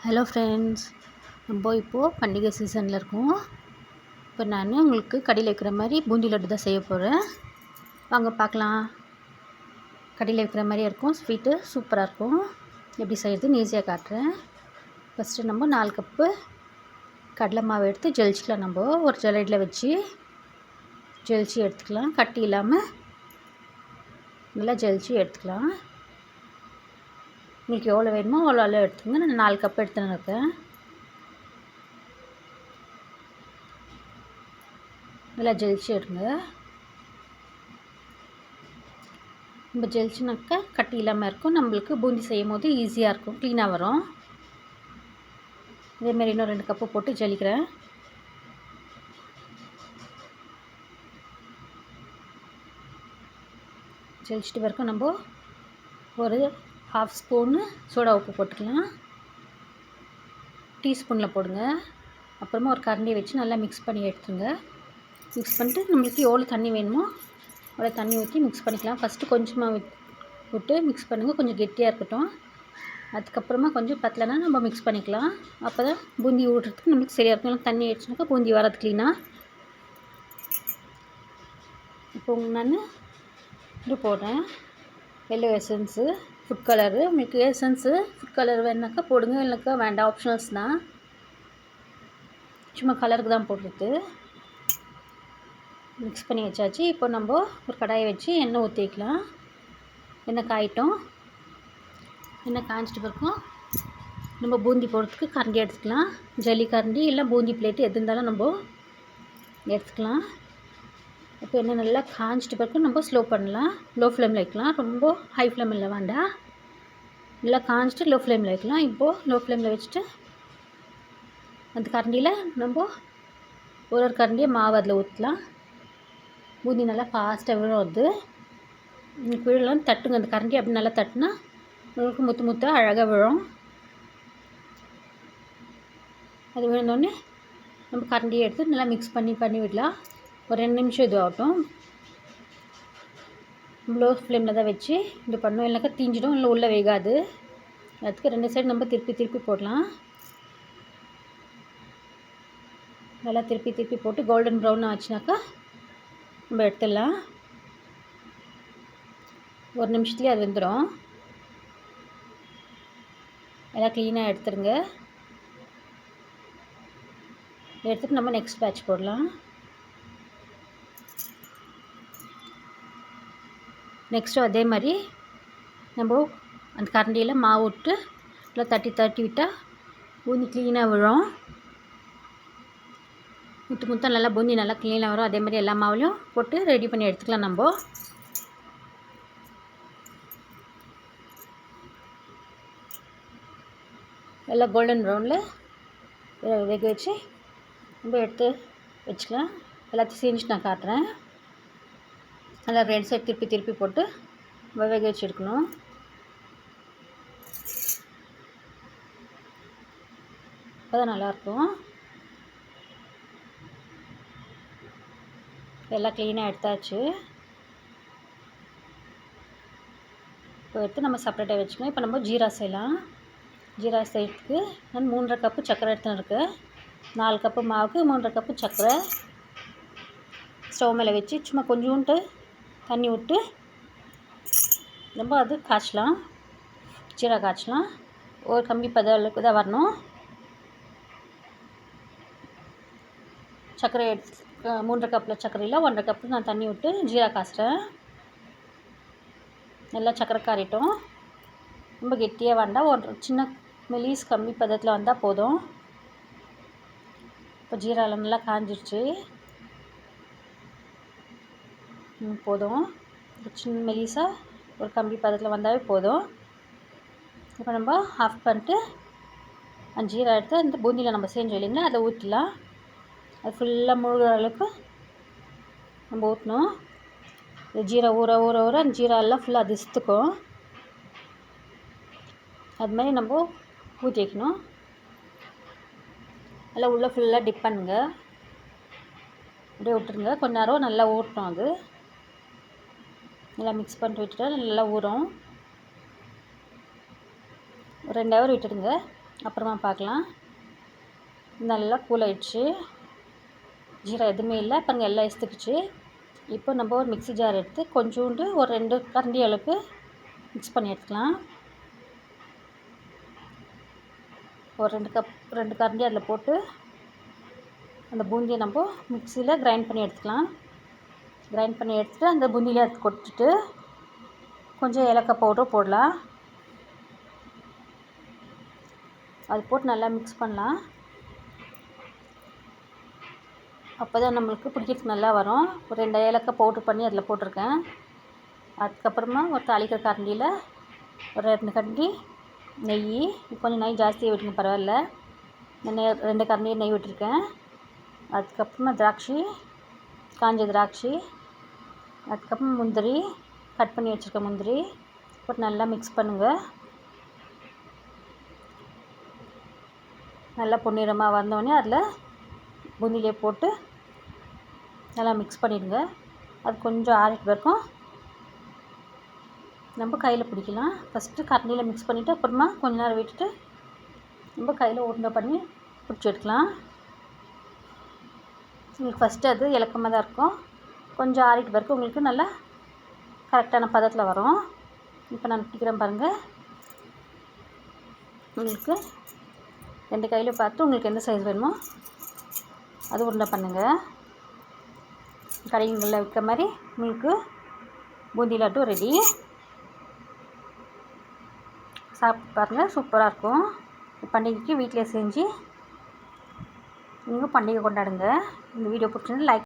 Hello friends, நம்ம இப்போது பண்டிகை சீசனில் இருக்கோம். இப்போ நான் உங்களுக்கு கடையில் வைக்கிற மாதிரி பூந்தி லட்டு தான் செய்ய போகிறேன். வாங்க பார்க்கலாம். கடையில் வைக்கிற மாதிரியே இருக்கும், ஸ்வீட்டு சூப்பராக இருக்கும். எப்படி செய்கிறதுன்னு ஈஸியாக காட்டுறேன். ஃபஸ்ட்டு நம்ம 4 கப்பு கடலை மாவு எடுத்து ஜலிச்சிக்கலாம். நம்ம ஒரு ஜல்லடையில் வச்சு ஜலிச்சு எடுத்துக்கலாம். கட்டி இல்லாமல் நல்லா ஜலிச்சு எடுத்துக்கலாம். உங்களுக்கு எவ்வளோ வேணுமோ அவ்வளோ அளவு எடுத்துக்கோங்க. நான் 4 கப் எடுத்துன்னு இருக்கேன். நல்லா ஜலிச்சு எடுங்க. நம்ம ஜலிச்சுனாக்கா கட்டி இல்லாமல் இருக்கும். நம்மளுக்கு பூந்தி செய்யும் போது ஈஸியாக இருக்கும், க்ளீனாக வரும். இதேமாரி இன்னும் 2 கப்பு போட்டு ஜலிக்கிறேன். ஜலிச்சிட்டு வரைக்கும் நம்ம ஒரு 1/2 ஸ்பூனு சோடா உப்பு போட்டுக்கலாம். டீஸ்பூனில் போடுங்க. அப்புறமா ஒரு கரண்டியை வச்சு நல்லா மிக்ஸ் பண்ணி எடுத்துங்க. மிக்ஸ் பண்ணிட்டு நம்மளுக்கு எவ்வளோ தண்ணி வேணுமோ அவ்வளோ தண்ணி ஊற்றி மிக்ஸ் பண்ணிக்கலாம். ஃபஸ்ட்டு கொஞ்சமாக விட்டு மிக்ஸ் பண்ணுங்கள், கொஞ்சம் கெட்டியாக இருக்கட்டும். அதுக்கப்புறமா கொஞ்சம் பத்தலைன்னா நம்ம மிக்ஸ் பண்ணிக்கலாம். அப்போ தான் பூந்தி ஊடுறதுக்கு நம்மளுக்கு சரியாக இருக்கும். தண்ணி ஆயிடுச்சுனாக்கா பூந்தி வராது க்ளீனாக. இப்போ நான் இது போடுறேன், எல்லோ எசன்ஸு, ஃபுட் கலரு. உங்களுக்கு எசன்ஸு ஃபுட் கலர் வேணுனாக்கா போடுங்க, இல்லைனாக்கா வேண்டாம், ஆப்ஷனல்ஸ் தான். சும்மா கலருக்கு தான் போடுறது. மிக்ஸ் பண்ணி வச்சாச்சு. இப்போ நம்ம ஒரு கடாயை வச்சு எண்ணெய் ஊற்றி வைக்கலாம். எண்ணெய் காயிட்டோம். எண்ணெய் காய்ச்சிட்டு பிறக்கும் நம்ம பூந்தி போடுறதுக்கு கரண்டி எடுத்துக்கலாம். ஜல்லி கரண்டி இல்லை பூந்தி பிளேட்டு எது இருந்தாலும் நம்ம எடுத்துக்கலாம். இப்போ எண்ணெய் நல்லா காய்ச்சிட்டு பிறகு நம்ம ஸ்லோ பண்ணலாம். லோ ஃப்ளேமில் வைக்கலாம். ரொம்ப ஹை ஃப்ளேமில் வேண்டாம். நல்லா காய்ச்சிட்டு லோ ஃப்ளேமில் வைக்கலாம். இப்போது லோ ஃப்ளேமில் வச்சுட்டு அந்த கரண்டியில் நம்ம ஒரு கரண்டியை மாவு அதில் ஊற்றலாம். பூந்தி நல்லா ஃபாஸ்ட்டாக விழும். அது விழலாம், தட்டுங்க. அந்த கரண்டி அப்படி நல்லா தட்டுனா உங்களுக்கு முத்தாக அழகாக விழும். அது விழுந்தோடனே நம்ம கரண்டியை எடுத்து நல்லா மிக்ஸ் பண்ணி விடலாம். ஒரு 2 நிமிஷம் இது ஆகட்டும். லோ ஃப்ளேமில் தான் வச்சு இது பண்ணணும், இல்லைனாக்கா தீஞ்சிடும், இல்லை உள்ளே வேகாது. அதுக்கு 2 சைடு நம்ம திருப்பி போடலாம். நல்லா திருப்பி போட்டு கோல்டன் ப்ரௌன் ஆச்சுனாக்கா நம்ம எடுத்துடலாம். 1 நிமிஷத்துலேயே அது வெந்துடும். எல்லாம் க்ளீனாக எடுத்துருங்க. எடுத்துகிட்டு நம்ம நெக்ஸ்ட் பேட்ச் போடலாம். நெக்ஸ்ட்டு அதே மாதிரி நம்ம அந்த கரண்டியில் மாவு விட்டு நல்லா தட்டி விட்டால் பூந்தி க்ளீனாக விழும். முத்தாக நல்லா பூந்தி நல்லா க்ளீனாக வரும். அதே மாதிரி எல்லா மாவுலையும் போட்டு ரெடி பண்ணி எடுத்துக்கலாம். நம்ம எல்லாம் கோல்டன் ப்ரௌனில் வேக வச்சு நம்ம எடுத்து வச்சுக்கலாம். எல்லாத்தையும் செஞ்சு நான் காட்டுறேன். நல்லா 2 சைடு திருப்பி போட்டு வேக வச்சு எடுக்கணும். அப்போ தான் நல்லாயிருக்கும். எல்லாம் க்ளீனாக எடுத்தாச்சு. இப்போ எடுத்து நம்ம செப்பரேட்டாக வச்சுக்கணும். இப்போ நம்ம ஜீரா செய்யலாம். ஜீரா செய்யறதுக்கு நான் 3.5 கப்பு சர்க்கரை எடுத்துன்னு இருக்கேன். 4 கப்பு மாவுக்கு 3.5 கப்பு சர்க்கரை ஸ்டவ் மேலே வச்சு சும்மா கொஞ்சோண்டு தண்ணி விட்டு நம்ம அது காய்ச்சலாம். ஜீரா காய்ச்சலாம். ஒரு கம்பி அளவுக்கு தான் வரணும். சர்க்கரை எடுத்து 3.5 கப்பில் சர்க்கரையில் 1.5 கப்பு நான் தண்ணி விட்டு ஜீரா காய்ச்சுறேன். நல்லா சர்க்கரை காரிட்டோம். ரொம்ப கெட்டியாக வேண்டாம், ஒரு சின்ன மெலிஸ் கம்மி பதத்தில் வந்தால் போதும். இப்போ ஜீராவில் நல்லா காஞ்சிருச்சு. போதும். சின்ன மெலிசாக ஒரு கம்பி பதத்தில் வந்தாவே போதும். இப்போ நம்ம ஆஃப் பண்ணிட்டு அந்த ஜீரா எடுத்து அந்த பூந்தியில் நம்ம செஞ்சோம் இல்லைங்களா, அதை ஊற்றிடலாம். அது ஃபுல்லாக முழுகிற அளவுக்கு நம்ம ஊற்றணும். ஜீரா ஊற அந்த ஜீரா எல்லாம் ஃபுல்லாக அது இசுத்துக்கும். அது மாதிரி நம்ம ஊற்றி வைக்கணும். நல்லா உள்ளே ஃபுல்லாக டிப் பண்ணுங்க. அப்படியே விட்டுருங்க. கொஞ்ச நேரம் நல்லா ஊறட்டும். அது நல்லா மிக்ஸ் பண்ணிட்டு விட்டுட்டா நல்லா ஊறும். ஒரு 2 ஹவர் விட்டுடுங்க. அப்புறமா பார்க்கலாம். நல்லா கூல் ஆயிடுச்சு. ஜீரகம் எதுவுமே இல்லை பாருங்கள், எல்லாம் எடுத்துக்கிச்சு. இப்போ நம்ம ஒரு மிக்ஸி ஜார் எடுத்து கொஞ்சோண்டு ஒரு 2 கரண்டி அளவுக்கு மிக்ஸ் பண்ணி எடுத்துக்கலாம். ஒரு 2 கரண்டி அதில் போட்டு அந்த பூந்தியை நம்ம மிக்ஸியில் கிரைண்ட் பண்ணி எடுத்துக்கலாம். கிரைண்ட் பண்ணி எடுத்துகிட்டு அந்த பூந்தியில் எடுத்து கொட்டிட்டு கொஞ்சம் ஏலக்காய் பவுடர் போடலாம். அது போட்டு நல்லா மிக்ஸ் பண்ணலாம். அப்போ தான் நம்மளுக்கு பிடிக்கிறதுக்கு நல்லா வரும். ஒரு 2 ஏலக்காய் பவுட்ரு பண்ணி அதில் போட்டிருக்கேன். அதுக்கப்புறமா ஒரு தாளிக்கிற கரண்டியில் ஒரு 2 கரண்டி நெய், கொஞ்சம் நெய் ஜாஸ்தியாக விட்டுங்க பரவாயில்ல. நெய் 2 கரண்டி நெய் விட்டுருக்கேன். அதுக்கப்புறமா திராட்சை, காஞ்ச திராட்சை, அதுக்கப்புறம் முந்திரி, கட் பண்ணி வச்சுருக்க முந்திரி போட்டு நல்லா மிக்ஸ் பண்ணுங்கள். நல்லா பொன்னிறமாக வந்தோடனே அதில் பூந்தியிலே போட்டு நல்லா மிக்ஸ் பண்ணிவிடுங்க. அது கொஞ்சம் ஆறிட்டு வரைக்கும் நம்ம கையில் பிடிக்கலாம். ஃபஸ்ட்டு கரண்டியில் மிக்ஸ் பண்ணிவிட்டு அப்புறமா கொஞ்ச நேரம் விட்டுட்டு நம்ம கையில் உருண்டை பண்ணி பிடிச்சி எடுக்கலாம். உங்களுக்கு ஃபஸ்ட்டு அது இலக்கமாக தான் இருக்கும். கொஞ்சம் ஆறிட்டு வரைக்கும் உங்களுக்கு நல்லா கரெக்டான பதத்தில் வரும். இப்போ நான் பிடிக்கிறேன் பாருங்கள். உங்களுக்கு 2 கையில் பார்த்து உங்களுக்கு எந்த சைஸ் வேணுமோ அது உருண்டை பண்ணுங்கள். கடைகளில் விற்கிற மாதிரி உங்களுக்கு பூந்தி லட்டு ரெடி. சாப்பிட்டு பாருங்கள், சூப்பராக இருக்கும். பண்டிகைக்கு வீட்டிலே செஞ்சு நீங்கள் பண்டிகை கொண்டாடுங்க. இந்த வீடியோ பிடிச்சிருந்து லைக்